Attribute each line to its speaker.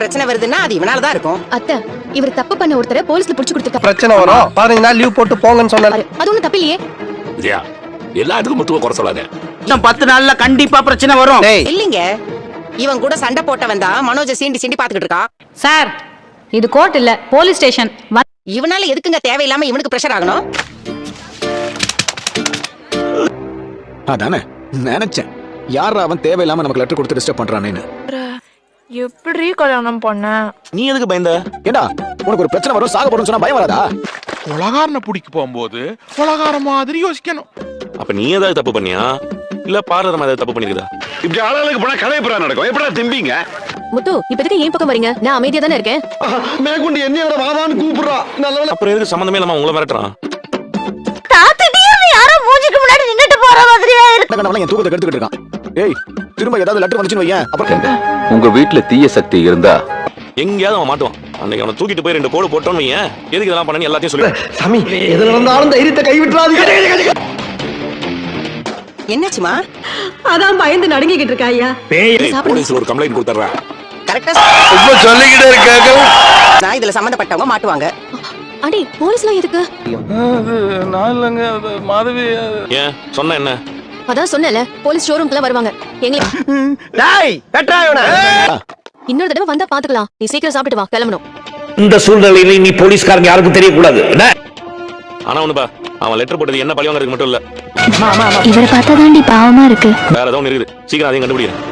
Speaker 1: பிரச்சனை வருதுன்னா அது இவனால தான் இருக்கும்.
Speaker 2: அத்தை, இவர் தப்பு பண்ண ஒருத்தரை போலீஸ்ல புடிச்சு கொடுத்துருக்காரு.
Speaker 3: பிரச்சனை வரும் 15 நாள் லீவ் போட்டு போங்கன்னு சொன்னாரு.
Speaker 2: அது ஒண்ணும் தப்பு இல்லையே.
Speaker 4: விஜயா எல்லாத்துக்கும் முத்துவ குறை சொல்லாத.
Speaker 5: இன்னும் 10 நாள்ல கண்டிப்பா பிரச்சனை வரும்.
Speaker 1: இல்லீங்க, இவன் கூட சண்டை போட்டவன் தான் மனோஜ சீண்டி பாத்துக்கிட்டு இருக்கான்.
Speaker 6: சார், இது கோர்ட் இல்ல போலீஸ் ஸ்டேஷன்.
Speaker 1: இவனால எதுக்குங்க தேவையில்லாம இவனுக்கு பிரஷர் ஆகணும்?
Speaker 7: அதானே நினைச்சேன், யாரா அவன் தேவையில்லாம நமக்கு லெட்டர் கொடுத்து டிஸ்டர்ப் பண்றானேன்னு.
Speaker 8: எப்படி கல்யாணம் பண்ண?
Speaker 4: நீ எதுக்கு பயந்த?
Speaker 7: ஏண்டா உனக்கு ஒரு பிரச்சனை வரும், சாக போறோம்னு சொன்னா பயம் வராதா?
Speaker 9: உலகாரனை பிடிக்க போகும்போது உலகார மாதிரி யோசிக்கணும்.
Speaker 4: அப்ப நீ ஏதாவது தப்பு பண்ணியா இல்ல பார்லர் ஏதாவது தப்பு பண்ணிருக்கா?
Speaker 10: இப்படி ஆளாளுக்கு போனா கலையப்புறா நடக்கும். எப்படா திம்பிங்க?
Speaker 2: முத்து, இப்ப எதுக்கு ஏன் பக்கம் வரீங்க? நான் அமைதியா தானே இருக்கேன்.
Speaker 10: மேற்கொண்டு என்னையோட வாதான்னு கூப்பிடுறா. நல்ல
Speaker 4: அப்புறம் எதுக்கு சம்பந்தமே இல்லாம உங்களை மிரட்டுறான்?
Speaker 8: யாரோ மூஞ்சிக்கு முன்னாடி நின்னுட்டு போற மாதிரியா இருக்கு.
Speaker 7: என் தூக்கத்தை கெடுத்துக்கிட்டு இருக்கான். ஏய், திரும்ப ஏதாவது லெட்டர் வந்துச்சுன்னு வையேன். அப்புறம்
Speaker 11: உங்க வீட்டுல தீய சக்தி இருந்தா
Speaker 4: எங்கேயாவது அவன் மாட்டுவான். அன்னைக்கு அவனை தூக்கிட்டு போய் 2 போடு போட்டோன்னு வையேன். எதுக்கு இதெல்லாம் பண்ணி எல்லாத்தையும் சொல்லு.
Speaker 3: சாமி, எதுல நடந்தாலும் தைரியத்தை கைவிட்டுறாதீங்க.
Speaker 1: என்னாச்சுமா?
Speaker 8: அதான் பயந்து நடுங்கிட்டு இருக்கா ஐயா.
Speaker 4: போலீஸ்ல ஒரு கம்ப்ளைண்ட் கொடுத்துறேன்.
Speaker 1: கரெக்டா
Speaker 3: சொல்லிக்கிட்டே இருக்காங்க.
Speaker 1: நான் இதுல சம்பந்தப்பட்டவங்க மாட்டுவாங்க.
Speaker 2: அடி, போலீஸ்லாம் எதுக்கு?
Speaker 3: நான் இல்லங்க, மாதவி.
Speaker 4: ஏன் சொன்ன என்ன?
Speaker 2: அதான் சொன்னேன்ல, போலீஸ் ஷோரூம்க்குலாம் வருவாங்க. எங்களை
Speaker 3: டேய், கட்டா இவனை.
Speaker 2: இன்னொரு தடவை வந்தா பாத்துக்கலாம். நீ சீக்கிரம் சாப்பிட்டு வா, கிளம்பணும்.
Speaker 5: இந்த சூழ்நிலையில நீ போலீஸ்காரங்க யாருக்கும் தெரியக்கூடாது.
Speaker 4: ஆனா ஒண்ணுப்பா, அவன் லெட்டர் போட்டது என்ன பழி வாங்குறதுக்கு மட்டும் இல்ல.
Speaker 6: இவரை பார்த்தா தாண்டி பாவமா இருக்கு.
Speaker 4: வேற ஏதோ ஒண்ணு இருக்குது. சீக்கிரம் அதையும் கண்டுபிடிக்கிறேன்.